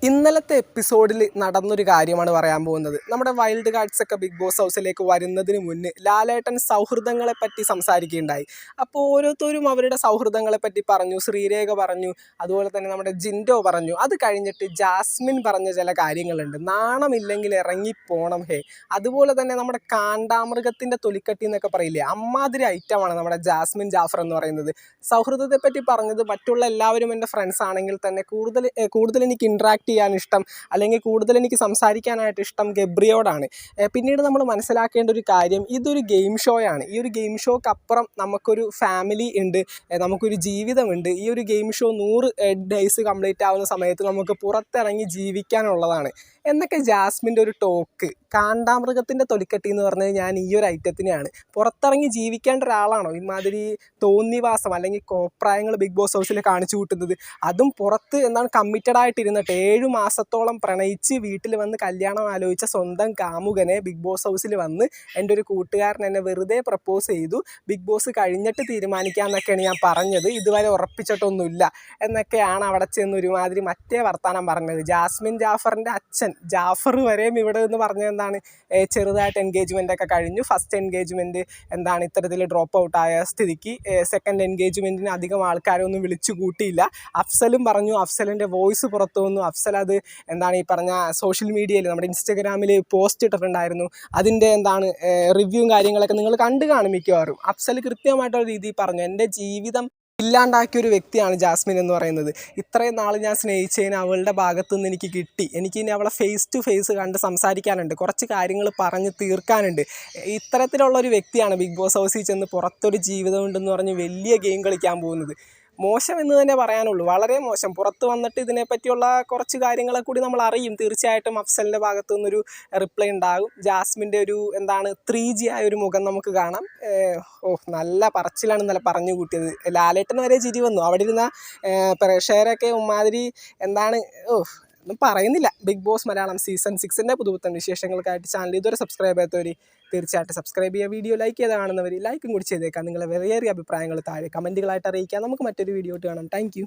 ഇന്നലത്തെ എപ്പിസോഡിൽ നടന്നൊരു കാര്യമാണ് പറയാൻ പോകുന്നത്. നമ്മുടെ വൈൽഡ് കാർഡ്സ് ഒക്കെ ബിഗ് ബോസ് ഹൗസിലേക്ക് വരുന്നതിന് മുന്നേ ലാലേട്ടൻ സൗഹൃദങ്ങളെ പറ്റി സംസാരിക്കുകയുണ്ടായി. അപ്പോൾ ഓരോരുത്തരും അവരുടെ സൗഹൃദങ്ങളെ പറ്റി പറഞ്ഞു. ശ്രീരേഖ പറഞ്ഞു, അതുപോലെ തന്നെ നമ്മുടെ ജിൻഡോ പറഞ്ഞു. അത് കഴിഞ്ഞിട്ട് ജാസ്മിൻ പറഞ്ഞ ചില കാര്യങ്ങളുണ്ട്. നാണമില്ലെങ്കിൽ ഇറങ്ങിപ്പോണം ഹേ. അതുപോലെ തന്നെ നമ്മുടെ കാണ്ടാമൃഗത്തിൻ്റെ തൊലിക്കട്ടി എന്നൊക്കെ പറയില്ലേ, അമ്മാതിരി ഐറ്റമാണ് നമ്മുടെ ജാസ്മിൻ ജാഫർ എന്ന് പറയുന്നത്. സൗഹൃദത്തെ പറ്റി പറഞ്ഞത് മറ്റുള്ള എല്ലാവരും എൻ്റെ ഫ്രണ്ട്സ് ആണെങ്കിൽ തന്നെ കൂടുതൽ എനിക്ക് ഇൻട്രാക്ട് ചെയ്യാൻ ഇഷ്ടം, അല്ലെങ്കിൽ കൂടുതൽ എനിക്ക് സംസാരിക്കാനായിട്ട് ഇഷ്ടം ഗബ്രിയോടാണ്. പിന്നീട് നമ്മൾ മനസ്സിലാക്കേണ്ട ഒരു കാര്യം, ഇതൊരു ഗെയിം ഷോയാണ്. ഈ ഒരു ഗെയിം ഷോക്ക് അപ്പുറം നമുക്കൊരു ഫാമിലി ഉണ്ട്, നമുക്കൊരു ജീവിതമുണ്ട്. ഈ ഒരു ഗെയിം ഷോ 100 ഡേയ്സ് കംപ്ലീറ്റ് ആവുന്ന സമയത്ത് നമുക്ക് പുറത്തിറങ്ങി ജീവിക്കാനുള്ളതാണ് എന്നൊക്കെ ജാസ്മിൻ്റെ ഒരു ടോക്ക്. കാണ്ടാമൃഗത്തിൻ്റെ തൊലിക്കട്ടി എന്ന് പറഞ്ഞത് ഞാൻ ഈ ഒരു ഐറ്റത്തിനെയാണ്. പുറത്തിറങ്ങി ജീവിക്കേണ്ട ഒരാളാണോ ഇമാതിരി തോന്നിവാസം അല്ലെങ്കിൽ കോപ്രായങ്ങൾ ബിഗ് ബോസ് ഹൗസിൽ കാണിച്ചു കൂട്ടുന്നത്? അതും പുറത്ത് എന്താണ് കമ്മിറ്റഡ് ആയിട്ടിരുന്നിട്ട് 7 മാസത്തോളം പ്രണയിച്ച് വീട്ടിൽ വന്ന് കല്യാണം ആലോചിച്ച സ്വന്തം കാമുകനെ ബിഗ് ബോസ് ഹൗസിൽ വന്ന് എൻ്റെ ഒരു കൂട്ടുകാരൻ എന്നെ വെറുതെ പ്രപ്പോസ് ചെയ്തു, ബിഗ് ബോസ് കഴിഞ്ഞിട്ട് തീരുമാനിക്കാമെന്നൊക്കെയാണ് ഞാൻ പറഞ്ഞത്, ഇതുവരെ ഉറപ്പിച്ചിട്ടൊന്നുമില്ല എന്നൊക്കെയാണ് അവിടെ ചെന്ന് ഒരുമാതിരി മറ്റേ വർത്താനം പറഞ്ഞത്. ജാസ്മിൻ ജാഫറിൻ്റെ അച്ഛൻ ജാഫർ വരെയും ഇവിടെ നിന്ന് പറഞ്ഞത് എന്താണ്, ചെറുതായിട്ട് എൻഗേജ്മെൻ്റ് ഒക്കെ കഴിഞ്ഞു, ഫസ്റ്റ് എൻഗേജ്മെൻറ്റ് എന്താണ് ഇത്തരത്തിൽ ഡ്രോപ്പ് ഔട്ട് ആയ സ്ഥിതിക്ക് സെക്കൻഡ് എൻഗേജ്മെൻറ്റിന് അധികം ആൾക്കാരൊന്നും വിളിച്ചു കൂട്ടിയില്ല. അഫ്സലും പറഞ്ഞു, അഫ്സലിൻ്റെ വോയിസ് പുറത്തു വന്നു. അഫ്സൽ അത് എന്താണ് ഈ പറഞ്ഞ സോഷ്യൽ മീഡിയയിൽ നമ്മുടെ ഇൻസ്റ്റഗ്രാമിൽ പോസ്റ്റ് ഇട്ടിട്ടുണ്ടായിരുന്നു. അതിൻ്റെ എന്താണ് റിവ്യൂവും കാര്യങ്ങളൊക്കെ നിങ്ങൾ കണ്ടു കാണും മിക്കവാറും. അഫ്സൽ കൃത്യമായിട്ടുള്ള രീതിയിൽ പറഞ്ഞു, എൻ്റെ ജീവിതം ഇല്ലാണ്ടാക്കിയൊരു വ്യക്തിയാണ് ജാസ്മിൻ എന്ന് പറയുന്നത്. ഇത്രയും നാൾ ഞാൻ സ്നേഹിച്ചതിന് അവളുടെ ഭാഗത്തു നിന്ന് എനിക്ക് കിട്ടി. എനിക്കിനി അവളെ ഫേസ് ടു ഫേസ് കണ്ട് സംസാരിക്കാനുണ്ട്, കുറച്ച് കാര്യങ്ങൾ പറഞ്ഞ് തീർക്കാനുണ്ട്. ഇത്തരത്തിലുള്ളൊരു വ്യക്തിയാണ് ബിഗ് ബോസ് ഹൗസിൽ ചെന്ന് പുറത്തൊരു ജീവിതമുണ്ടെന്ന് പറഞ്ഞ് വലിയ ഗെയിം കളിക്കാൻ പോകുന്നത്. മോശം എന്ന് തന്നെ പറയാനുള്ളൂ, വളരെ മോശം. പുറത്ത് വന്നിട്ട് ഇതിനെപ്പറ്റിയുള്ള കുറച്ച് കാര്യങ്ങളെ കൂടി നമ്മൾ അറിയും. തീർച്ചയായിട്ടും അഫ്സലിൻ്റെ ഭാഗത്തു നിന്നൊരു റിപ്ലൈ ഉണ്ടാകും. ജാസ്മിൻ്റെ ഒരു എന്താണ് 3G ആയ ഒരു മുഖം നമുക്ക് കാണാം. നല്ല പറച്ചിലാണ് ഇന്നലെ പറഞ്ഞു കൂട്ടിയത്. ലാലേട്ടന് വരെ ചിരി വന്നു. അവിടെ ഇരുന്ന പ്രേക്ഷകരൊക്കെ ഉമ്മാതിരി എന്താണ് ഒന്നും പറയുന്നില്ല. ബിഗ് ബോസ് മലയാളം സീസൺ 6ൻ്റെ പുതുപുത്തൻ വിശേഷങ്ങൾക്കായിട്ട് ചാനൽ ഇതുവരെ സബ്സ്ക്രൈബ് ചെയ്യാത്തവർ തീർച്ചയായിട്ടും സബ്സ്ക്രൈബ് ചെയ്യുക. വീഡിയോ ലൈക്ക് ചെയ്ത് കാണുന്നവർ ലൈക്കും കൂടി ചെയ്തേക്കാം. നിങ്ങളെ വേറെ അഭിപ്രായങ്ങൾ താഴെ കമൻറ്റുകളായിട്ട് അറിയിക്കാം. നമുക്ക് മറ്റൊരു വീഡിയോ ആയിട്ട് കാണാം. താങ്ക്